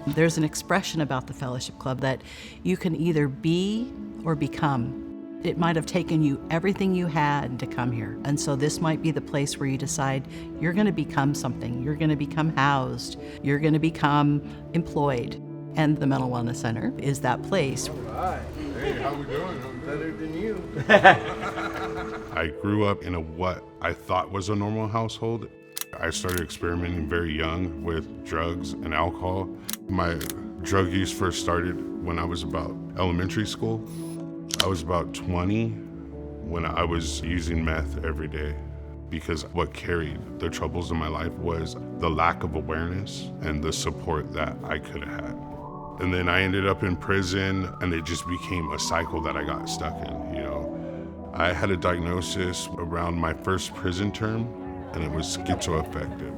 There's an expression about the Fellowship Club that you can either be or become. It might have taken you everything you had to come here. And so this might be the place where you decide you're going to become something. You're going to become housed. You're going to become employed. And the Mental Wellness Center is that place. All right. Hey, how we doing? I'm better than you. I grew up in what I thought was a normal household. I started experimenting very young with drugs and alcohol. My drug use first started when I was about elementary school. I was about 20 when I was using meth every day, because what carried the troubles in my life was the lack of awareness and the support that I could have had. And then I ended up in prison, and it just became a cycle that I got stuck in, you know. I had a diagnosis around my first prison term, and it was schizoaffective.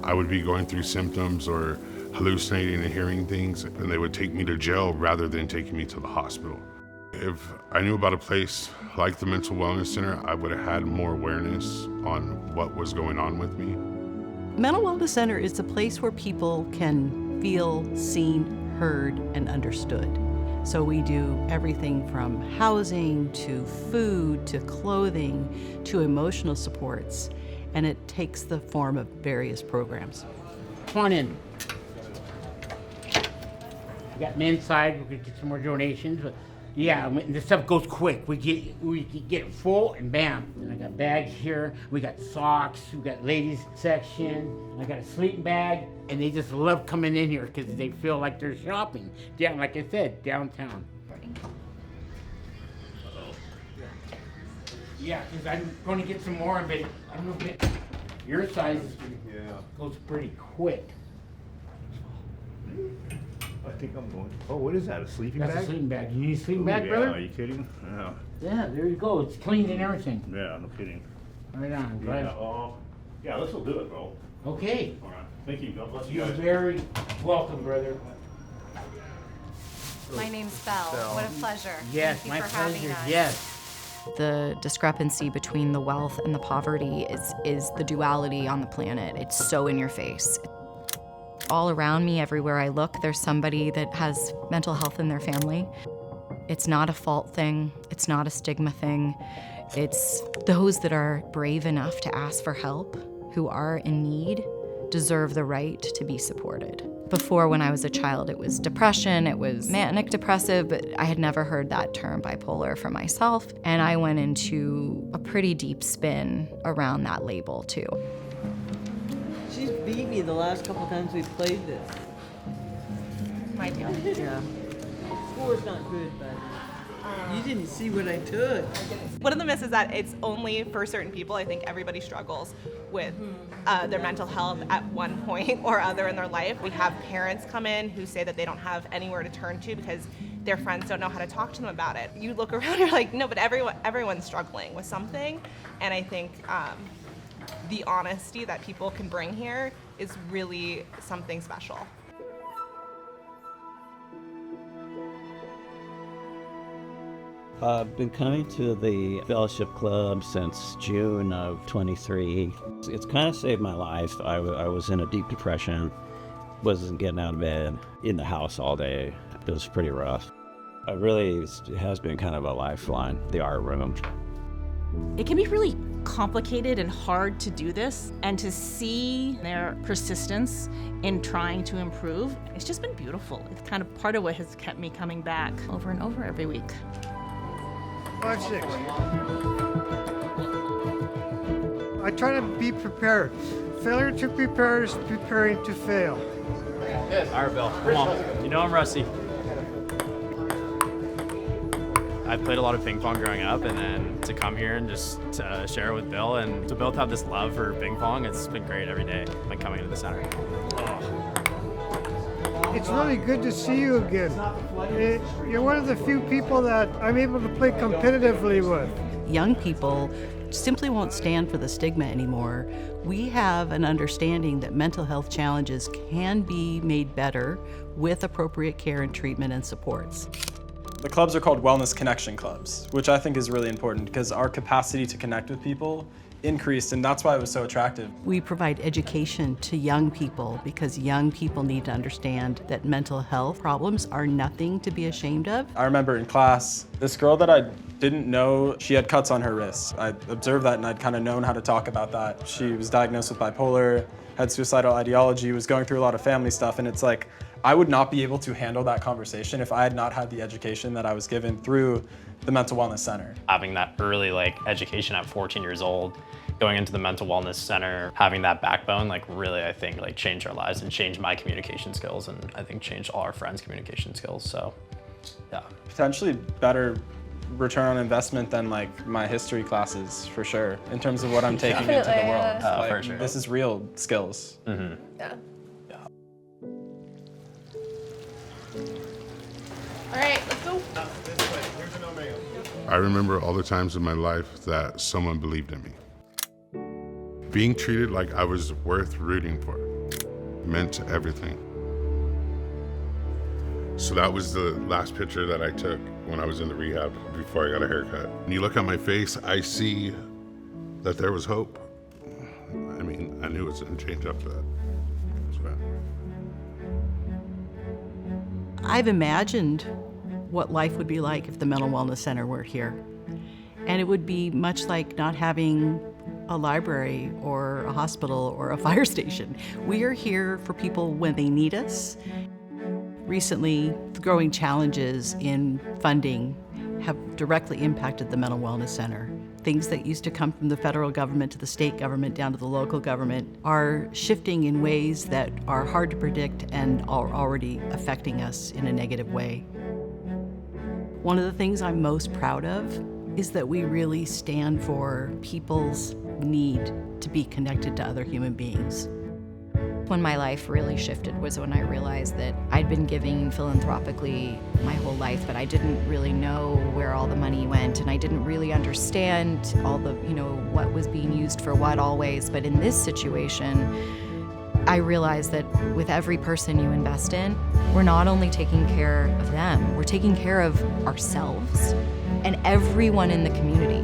I would be going through symptoms or hallucinating and hearing things, and they would take me to jail rather than taking me to the hospital. If I knew about a place like the Mental Wellness Center, I would have had more awareness on what was going on with me. Mental Wellness Center is a place where people can feel seen, heard, and understood. So we do everything from housing to food to clothing to emotional supports, and it takes the form of various programs. Come on in. We got men's side. We're gonna get some more donations, but yeah, the stuff goes quick. We get it full and bam. And I got bags here. We got socks. We got ladies section. I got a sleeping bag, and they just love coming in here because they feel like they're shopping down, like I said, downtown. Yeah, because I'm going to get some more, but I'm gonna get your size goes pretty quick. I think I'm going. Oh, what is that? A sleeping That's bag? a sleeping bag. You need a sleeping Ooh, bag, yeah, brother? Are you kidding? Yeah. Yeah, there you go. It's clean and everything. Yeah, no kidding. Right on. Glad. Yeah. Oh, yeah. This will do it, bro. Okay. All right. Thank you. God bless you You're guys. very welcome, brother. My name's Belle. What a pleasure. Yes, Thank my you for having pleasure. us. Yes. The discrepancy between the wealth and the poverty is the duality on the planet. It's so in your face. All around me, everywhere I look, there's somebody that has mental health in their family. It's not a fault thing. It's not a stigma thing. It's those that are brave enough to ask for help, who are in need, deserve the right to be supported. Before, when I was a child, it was depression, it was manic depressive, but I had never heard that term bipolar for myself, and I went into a pretty deep spin around that label too. She's beat me the last couple times we've played this. My deal. Yeah. Score's not good, but you didn't see what I took. One of the myths is that it's only for certain people. I think everybody struggles with their mental health at one point or other in their life. We have parents come in who say that they don't have anywhere to turn to because their friends don't know how to talk to them about it. You look around, you're like, no, but everyone's struggling with something. And I think the honesty that people can bring here is really something special. I've been coming to the Fellowship Club since June of 23. It's kind of saved my life. I was in a deep depression, wasn't getting out of bed, in the house all day. It was pretty rough. It has been kind of a lifeline, the art room. It can be really complicated and hard to do this, and to see their persistence in trying to improve, it's just been beautiful. It's kind of part of what has kept me coming back over and over every week. 5-6. I try to be prepared. Failure to prepare is preparing to fail. All right, Bill, come on. You know I'm rusty. I played a lot of ping pong growing up, and then to come here and just share it with Bill, and to both have this love for ping pong, it's been great every day, like coming to the center. It's really good to see you again. You're one of the few people that I'm able to play competitively with. Young people simply won't stand for the stigma anymore. We have an understanding that mental health challenges can be made better with appropriate care and treatment and supports. The clubs are called Wellness Connection Clubs, which I think is really important because our capacity to connect with people increased, and that's why it was so attractive. We provide education to young people because young people need to understand that mental health problems are nothing to be ashamed of. I remember in class, this girl that I didn't know, she had cuts on her wrists. I observed that and I'd kind of known how to talk about that. She was diagnosed with bipolar, had suicidal ideology, was going through a lot of family stuff, and it's like, I would not be able to handle that conversation if I had not had the education that I was given through the Mental Wellness Center. Having that early education at 14 years old, going into the Mental Wellness Center, having that backbone, really I think changed our lives and changed my communication skills, and I think changed all our friends' communication skills. So, yeah. Potentially better return on investment than my history classes for sure, in terms of what I'm taking into the world. For sure. This is real skills. Mm-hmm. Yeah. All right, let's go. I remember all the times in my life that someone believed in me. Being treated like I was worth rooting for meant everything. So that was the last picture that I took when I was in the rehab before I got a haircut. When you look at my face, I see that there was hope. I mean, I knew it was going to change after that. I've imagined what life would be like if the Mental Wellness Center were here. And it would be much like not having a library or a hospital or a fire station. We are here for people when they need us. Recently, the growing challenges in funding have directly impacted the Mental Wellness Center. Things that used to come from the federal government to the state government down to the local government are shifting in ways that are hard to predict and are already affecting us in a negative way. One of the things I'm most proud of is that we really stand for people's need to be connected to other human beings. When my life really shifted was when I realized that I'd been giving philanthropically my whole life, but I didn't really know where all the money went, and I didn't really understand all the, what was being used for what always. But in this situation, I realized that with every person you invest in, we're not only taking care of them, we're taking care of ourselves and everyone in the community.